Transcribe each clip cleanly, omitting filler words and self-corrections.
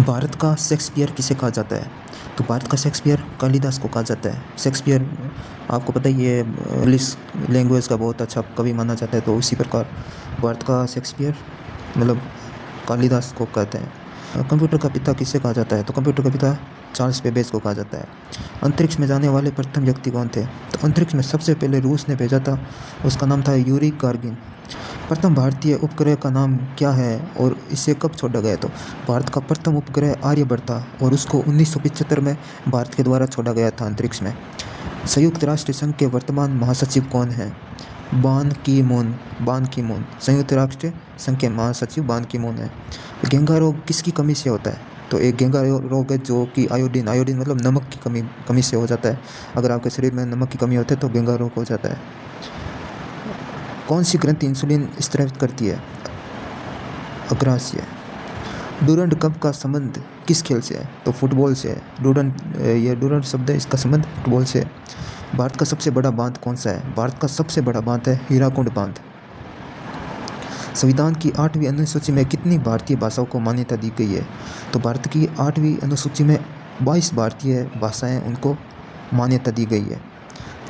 भारत का शेक्सपियर किसे कहा जाता है? तो भारत का शेक्सपियर कालिदास को कहा जाता है। शेक्सपियर आपको पता ही है, इंग्लिश लैंग्वेज का बहुत अच्छा कवि माना जाता है। तो उसी प्रकार भारत का शेक्सपियर मतलब कालिदास को कहते हैं। कंप्यूटर का पिता किसे कहा जाता है? तो कंप्यूटर का पिता चार्ल्स बेबेज को कहा जाता है। अंतरिक्ष में जाने वाले प्रथम व्यक्ति कौन थे? तो अंतरिक्ष में सबसे पहले रूस ने भेजा था, उसका नाम था यूरी गार्गिन। प्रथम भारतीय उपग्रह का नाम क्या है और इसे कब छोड़ा गया? तो भारत का प्रथम उपग्रह आर्यभट्ट था और उसको 1975 में भारत के द्वारा छोड़ा गया था अंतरिक्ष में। संयुक्त राष्ट्र संघ के वर्तमान महासचिव कौन हैं? बान की मून संयुक्त राष्ट्र संघ के महासचिव बान की मून है। घेंघा रोग किसकी कमी से होता है? तो एक घेंघा रोग है जो कि आयोडीन मतलब नमक की कमी से हो जाता है। अगर आपके शरीर में नमक की कमी होती है तो घेंघा रोग हो जाता है। कौन सी ग्रंथि इंसुलिन स्रावित करती है? अग्राशय। डूरंड कप का संबंध किस खेल से है? तो फुटबॉल से है। डूरंड शब्द है, इसका संबंध फुटबॉल से है। भारत का सबसे बड़ा बांध कौन सा है? भारत का सबसे बड़ा बांध है हीराकुंड बांध। संविधान की 8वीं अनुसूची में कितनी भारतीय भाषाओं को मान्यता दी गई है? तो भारत की 8वीं अनुसूची में 22 भारतीय भाषाएं उनको मान्यता दी गई है।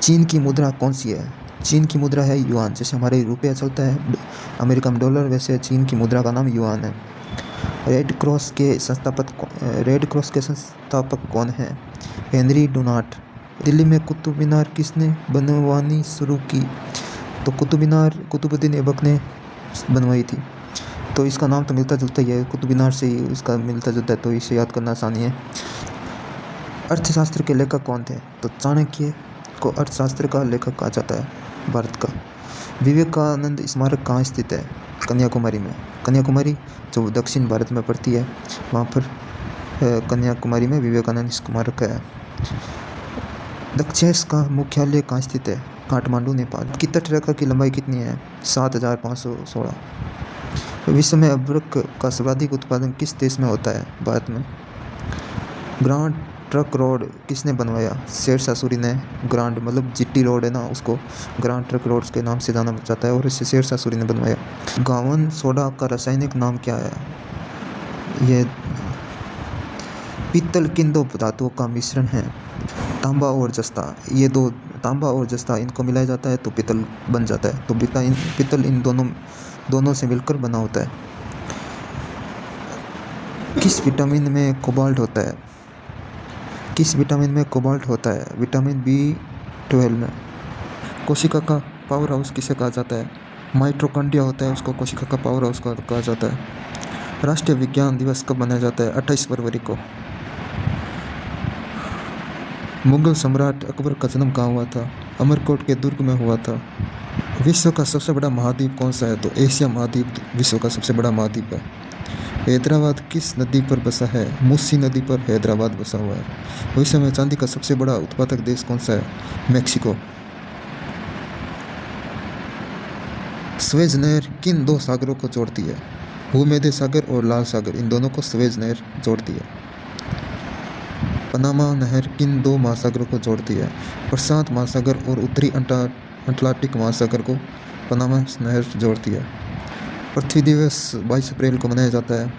चीन की मुद्रा कौन सी है? चीन की मुद्रा है युआन। जैसे हमारे रुपया चलता है अमेरिका में डॉलर, वैसे चीन की मुद्रा का नाम युआन है। रेड क्रॉस के संस्थापक कौन हैं? Henry doughnut. दिल्ली में कुतुब मीनार किसने बनवानी शुरू की? तो कुतुब मीनार कुतुबुद्दीन ऐबक ने बनवाई थी। तो इसका नाम तो मिलता जुलता ही है, कुतुब मीनार से ही इसका मिलता जुलता है, तो इसे याद करना आसानी है। अर्थशास्त्र के लेखक कौन थे? तो चाणक्य को अर्थशास्त्र का लेखक कहा जाता है भारत का। विवेकानंद स्मारक कहाँ स्थित है? कन्याकुमारी में। कन्याकुमारी जो दक्षिण भारत में पड़ती है, वहाँ पर कन्याकुमारी में विवेकानंद स्मारक है। दक्षेस का मुख्यालय कहाँ स्थित है? काठमांडू, नेपाल। की तटरेखा की लंबाई कितनी है? 7516। विश्व में अभ्रक का सर्वाधिक उत्पादन किस देश में होता है? भारत में। ग्रांड ट्रक रोड किसने बनवाया? शेरशाह सूरी ने। ग्रांड मतलब जीटी रोड है ना, उसको ग्रांड ट्रक रोड के नाम से जाना जाता है और इसे शेरशाह सूरी ने बनवाया। गावन सोडा का रासायनिक नाम क्या है? यह पीतल किन दो धातुओं का मिश्रण है? तांबा और जस्ता। ये दो, तांबा और जस्ता, इनको मिलाया जाता है तो पीतल बन जाता है। तो पीतल इन दोनों से मिलकर बना होता है। किस विटामिन में कोबाल्ट होता है? किस विटामिन में कोबाल्ट होता है? विटामिन B12 में। कोशिका का पावर हाउस किसे कहा जाता है? माइटोकॉन्ड्रिया होता है, उसको कोशिका का पावर हाउस कहा जाता है। राष्ट्रीय विज्ञान दिवस कब मनाया जाता है? 28 फरवरी को। मुगल सम्राट अकबर का जन्म कहाँ हुआ था? अमरकोट के दुर्ग में हुआ था। विश्व का सबसे बड़ा महाद्वीप कौन सा है? तो एशिया महाद्वीप विश्व का सबसे बड़ा महाद्वीप है। हैदराबाद किस नदी पर बसा है? मूसी नदी पर हैदराबाद बसा हुआ है। विश्व में चांदी का सबसे बड़ा उत्पादक देश कौन सा है? मैक्सिको। स्वेज नहर किन दो सागरों को जोड़ती है? भूमध्य सागर और लाल सागर, इन दोनों को स्वेज नहर जोड़ती है। पनामा नहर किन दो महासागरों को जोड़ती है? प्रशांत महासागर और उत्तरी अटलांटिक महासागर को पनामा नहर जोड़ती है। पृथ्वी दिवस 22 अप्रैल को मनाया जाता है।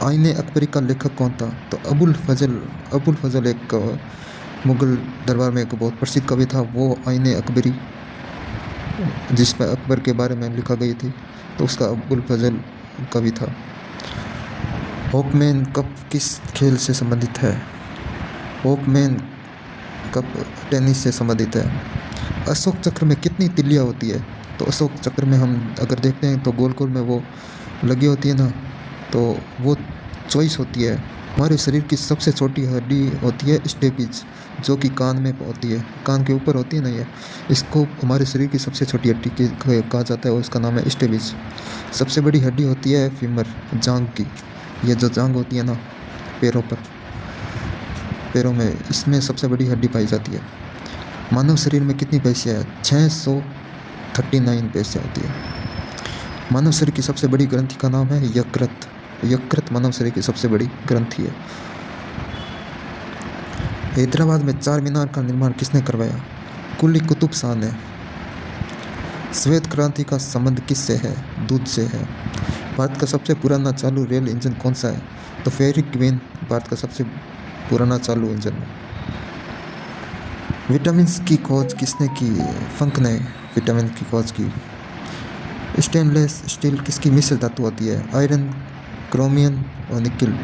आईने अकबरी का लेखक कौन था? तो अबुल फजल एक मुगल दरबार में एक बहुत प्रसिद्ध कवि था, वो आईने अकबरी जिस पर अकबर के बारे में लिखा गई थी, तो उसका अबुल फजल कवि था। हॉकमैन कप किस खेल से संबंधित है? हॉकमैन कप टेनिस से संबंधित है। अशोक चक्र में कितनी तिल्लियाँ होती है? तो अशोक चक्र में हम अगर देखते हैं तो गोल गोल में वो लगी होती है ना, तो वो 24 होती है। हमारे शरीर की सबसे छोटी हड्डी होती है स्टेपिज, जो कि कान में होती है, कान के ऊपर होती है ना, ये इसको हमारे शरीर की सबसे छोटी हड्डी कहा जाता है और इसका नाम है स्टेपिज। सबसे बड़ी हड्डी होती है फीमर, जांघ की। ये जो जांघ होती है ना पैरों में, इसमें सबसे बड़ी हड्डी पाई जाती है। मानव शरीर में कितनी पेशियाँ हैं? 639 पेशियाँ होती है। मानव शरीर की सबसे बड़ी ग्रंथि का नाम है यकृत। यकृत मानव शरीर की सबसे बड़ी ग्रंथि है। हैदराबाद में चार मीनार का निर्माण किसने करवाया? कुली कुतुब शाह ने। श्वेत क्रांति का संबंध किससे है? दूध से है। भारत का सबसे पुराना चालू रेल इंजन कौन सा है? तो फेरी क्वीन भारत का सबसे पुराना चालू इंजन है। विटामिन की खोज किसने की? फंक ने विटामिन की खोज की। स्टेनलेस स्टील किसकी मिश्र धातु होती है? आयरन, क्रोमियम और निकिल।